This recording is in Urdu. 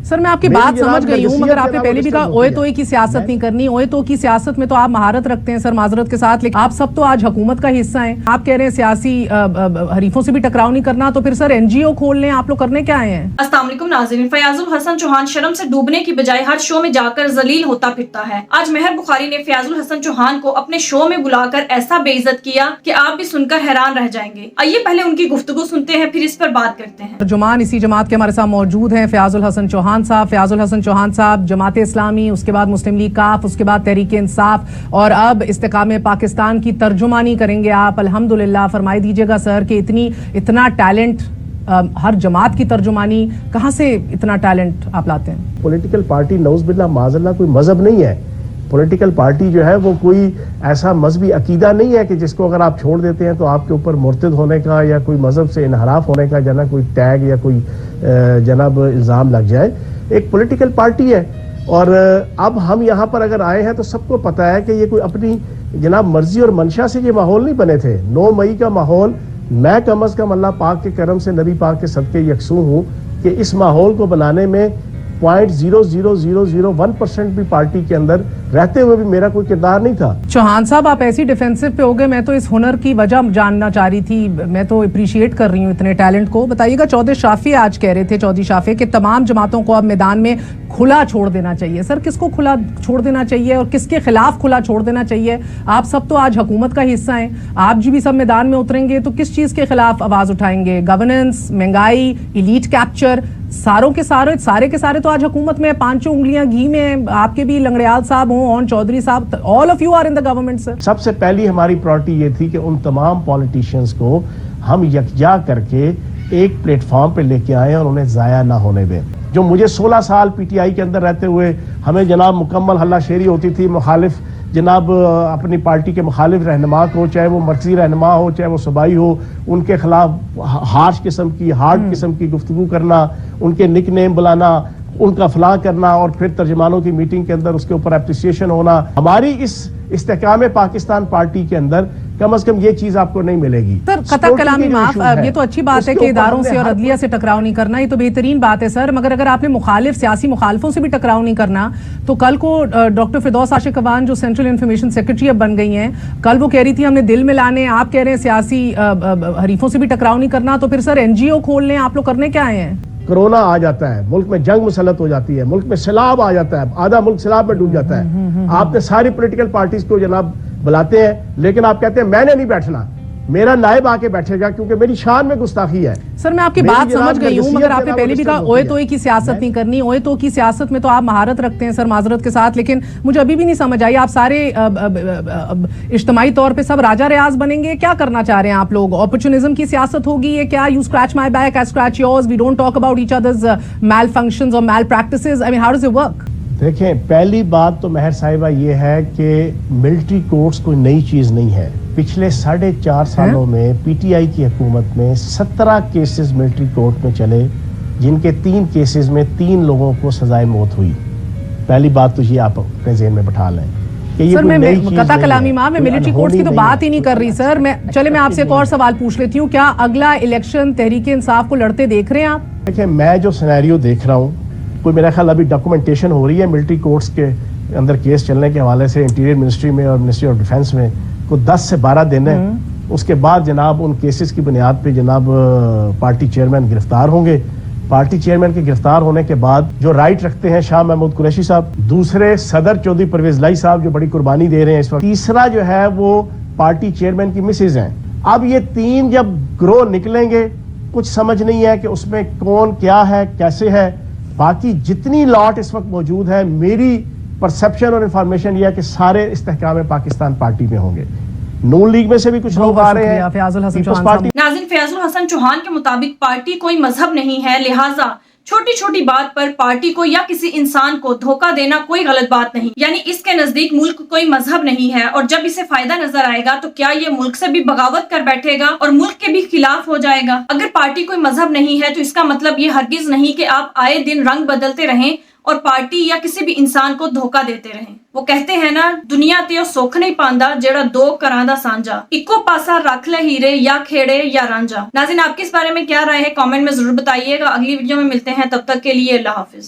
سر میں آپ کی بات سمجھ گئی ہوں، مگر آپ نے پہلے بھی کہا اوئے توئے کی سیاست نہیں کرنی، اوئے تو کی سیاست میں تو آپ مہارت رکھتے ہیں سر، معذرت کے ساتھ، لیکن آپ سب تو آج حکومت کا حصہ ہیں، آپ کہہ رہے ہیں سیاسی حریفوں سے بھی ٹکراؤ نہیں کرنا، تو پھر سر این جی او کھول لیں، آپ لوگ کرنے کیا آئے ہیں؟ السلام علیکم ناظرین، فیاض الحسن چوہان شرم سے ڈوبنے کی بجائے ہر شو میں جا کر ذلیل ہوتا پھرتا ہے۔ آج مہر بخاری نے فیاض الحسن چوہان کو اپنے شو میں بلا کر ایسا بے عزت کیا کہ آپ بھی سن کر حیران رہ جائیں گے۔ آئیے پہلے ان کی گفتگو سنتے ہیں، پھر اس پر بات کرتے ہیں۔ ترجمان اسی جماعت کے ہمارے ساتھ موجود ہیں، فیاض الحسن چوہان صاحب۔ فیاض الحسن چوہان صاحب جماعت اسلامی، اس کے بعد مسلم لیگ کاف، اس کے بعد تحریک انصاف، اور اب استحکام پاکستان کی ترجمانی کریں گے آپ، الحمدللہ۔ فرمائی دیجئے گا سر کہ اتنا ٹیلنٹ، ہر جماعت کی ترجمانی، کہاں سے اتنا ٹیلنٹ آپ لاتے ہیں؟ پولیٹیکل پارٹی نعوذ باللہ معاذ اللہ کوئی مذہب نہیں ہے۔ پولیٹیکل پارٹی جو ہے وہ کوئی ایسا مذہبی عقیدہ نہیں ہے کہ جس کو اگر آپ چھوڑ دیتے ہیں تو آپ کے اوپر مرتد ہونے کا یا کوئی مذہب سے انحراف ہونے کا جناب کوئی ٹیگ یا کوئی جناب الزام لگ جائے۔ ایک پولیٹیکل پارٹی ہے، اور اب ہم یہاں پر اگر آئے ہیں تو سب کو پتہ ہے کہ یہ کوئی اپنی جناب مرضی اور منشا سے یہ ماحول نہیں بنے تھے۔ 9 مئی کا ماحول، میں کم از کم اللہ پاک کے کرم سے، نبی پاک کے صدقے یکسو ہوں کہ اس ماحول کو بنانے میں 0.00001% بھی پارٹی کے اندر رہتے ہوئے بھی میرا کوئی کردار نہیں تھا۔ چوہان صاحب آپ ایسی ڈیفینسو پہ ہو گئے، میں تو اس ہنر کی وجہ جاننا چاہ رہی تھی، میں تو اپریشیٹ کر رہی ہوں اتنے ٹیلنٹ کو۔ بتائیے گا، چودھری شافعی آج کہہ رہے تھے، چودھری شافعی کہ تمام جماعتوں کو اب میدان میں کھلا چھوڑ دینا چاہیے۔ سر کس کو کھلا چھوڑ دینا چاہیے اور کس کے خلاف کھلا چھوڑ دینا چاہیے؟ آپ سب تو آج حکومت کا حصہ ہیں، آپ جی بھی سب میدان میں اتریں گے تو کس چیز کے خلاف آواز اٹھائیں گے؟ گورننس، مہنگائی، ایلیٹ کیپچر، سارے کے سارے تو آج حکومت میں 5 انگلیاں گھی میں ہیں۔ آپ کے بھی لنگڑیال صاحب ہوں، اون چودھری صاحب، all of you are in the government sir۔ سب سے پہلی ہماری پرائورٹی یہ تھی کہ ان تمام پولیٹیشنز کو ہم یکجا کر کے ایک پلیٹ فارم پہ لے کے آئے اور انہیں ضائع نہ ہونے دیں۔ جو مجھے 16 سال پی ٹی آئی کے اندر رہتے ہوئے ہمیں جناب مکمل ہلہ شیری ہوتی تھی، مخالف جناب اپنی پارٹی کے مخالف رہنما کو، چاہے وہ مرکزی رہنما ہو چاہے وہ صوبائی ہو، ان کے خلاف ہارش قسم کی، ہارڈ قسم کی گفتگو کرنا، ان کے نک نیم بلانا، ان کا فلاں کرنا، اور پھر ترجمانوں کی میٹنگ کے اندر اس کے اوپر اپریسیشن ہونا۔ ہماری اس استحکام پاکستان پارٹی کے اندر کم از کم یہ چیز آپ کو نہیں ملے گی۔ سر قطع کلامی معاف، یہ تو اچھی بات ہے کہ اداروں سے اور عدلیہ سے ٹکراؤ نہیں کرنا، یہ تو بہترین بات ہے سر، مگر اگر آپ نے سیاسی مخالفوں سے بھی ٹکراؤ نہیں کرنا تو کل کو ڈاکٹر فردوس عاشق اوان جو سینٹرل انفارمیشن سیکرٹری اب بن گئی ہیں، کل وہ کہہ رہی تھی ہم نے دل میں لانے، آپ کہہ رہے ہیں سیاسی حریفوں سے بھی ٹکراؤ نہیں کرنا، تو پھر سر این جی او کھول لیں، آپ لوگ کرنے کیا آئے ہیں؟ کرونا آ جاتا ہے، ملک میں جنگ مسلط ہو جاتی ہے، ملک میں سیلاب آ جاتا ہے، آدھا ملک سیلاب میں ڈوب جاتا ہے۔ آپ نے ساری پولیٹیکل پارٹیز کو جناب بلاتے ہیں، لیکن آپ کہتے ہیں میں نے نہیں بیٹھنا، میرا نائب آ کے بیٹھے گا کیونکہ میری شان میں گستاخی ہے۔ سر میں آپ کی بات سمجھ گئی ہوں، مگر آپ نے پہلے بھی کہا اوئے توئے کی سیاست نہیں کرنی، اوئے تو کی سیاست میں تو آپ مہارت رکھتے ہیں سر، معذرت کے ساتھ، لیکن مجھے ابھی بھی نہیں سمجھ آئی، آپ سارے اجتماعی طور پہ سب راجہ ریاض بنیں گے، کیا کرنا چاہ رہے ہیں آپ لوگ؟ اپرچونزم کی سیاست ہوگی یہ کیا؟ You scratch my back, I scratch yours, we don't talk about each others malfunctions اور malpractices, I mean how does it work? دیکھیں، پہلی بات تو مہر صاحبہ یہ ہے کہ ملٹری کورٹس کوئی نئی چیز نہیں ہے۔ پچھلے 4.5 سالوں میں پی ٹی آئی کی حکومت میں 17 کیسز ملٹری کورٹ میں چلے، جن کے 3 کیسز میں 3 لوگوں کو سزائے موت ہوئی۔ پہلی بات تو یہ آپ اپنے ذہن میں بٹھا لیں کہ یہ کوئی نئی چیز قطع کلامی ماں میں ملٹری کورٹس کی تو بات ہی نہیں کر رہی سر۔ میں آپ سے ایک اور سوال پوچھ لیتی ہوں، کیا اگلا الیکشن تحریک انصاف کو لڑتے دیکھ رہے ہیں آپ؟ دیکھیں، میں جو سینیریو دیکھ رہا ہوں، کوئی میرا خیال ابھی ڈاکومنٹیشن ہو رہی ہے ملٹری کورٹس کے اندر کیس چلنے کے حوالے سے، انٹیریئر منسٹری میں اور منسٹری آف ڈیفینس میں، کو 10 سے 12 دن ہے۔ اس کے بعد جناب ان کیسز کی بنیاد پہ جناب پارٹی چیئرمین گرفتار ہوں گے۔ پارٹی چیئرمین کے گرفتار ہونے کے بعد جو رائٹ رکھتے ہیں شاہ محمود قریشی صاحب، دوسرے صدر چودھری پرویز لائی صاحب جو بڑی قربانی دے رہے ہیں اس وقت، تیسرا جو ہے وہ پارٹی چیئرمین کی مسز ہیں۔ اب یہ 3 جب گروہ نکلیں گے، کچھ سمجھ نہیں ہے کہ اس میں کون کیا ہے، کیسے ہے۔ باقی جتنی لاٹ اس وقت موجود ہے، میری پرسپشن اور انفارمیشن یہ ہے کہ سارے استحکام پاکستان پارٹی میں ہوں گے۔ نون لیگ میں سے بھی کچھ لوگ آ رہے ہیں، پیپلز پارٹی۔ ناظرین، فیاض الحسن چوہان کے مطابق پارٹی کوئی مذہب نہیں ہے، لہٰذا چھوٹی چھوٹی بات پر پارٹی کو یا کسی انسان کو دھوکہ دینا کوئی غلط بات نہیں، یعنی اس کے نزدیک ملک کوئی مذہب نہیں ہے، اور جب اسے فائدہ نظر آئے گا تو کیا یہ ملک سے بھی بغاوت کر بیٹھے گا اور ملک کے بھی خلاف ہو جائے گا؟ اگر پارٹی کوئی مذہب نہیں ہے تو اس کا مطلب یہ ہرگز نہیں کہ آپ آئے دن رنگ بدلتے رہیں اور پارٹی یا کسی بھی انسان کو دھوکہ دیتے رہیں۔ وہ کہتے ہیں نا، دنیا تے سوکھ نہیں پاندا جیڑا 2 کراں دا سانجا، اکو پاسا رکھ لے ہیرے یا کھیڑے یا رانجا۔ ناظرین، آپ کے اس بارے میں کیا رائے ہے؟ کامنٹ میں ضرور بتائیے گا۔ اگلی ویڈیو میں ملتے ہیں، تب تک کے لیے اللہ حافظ۔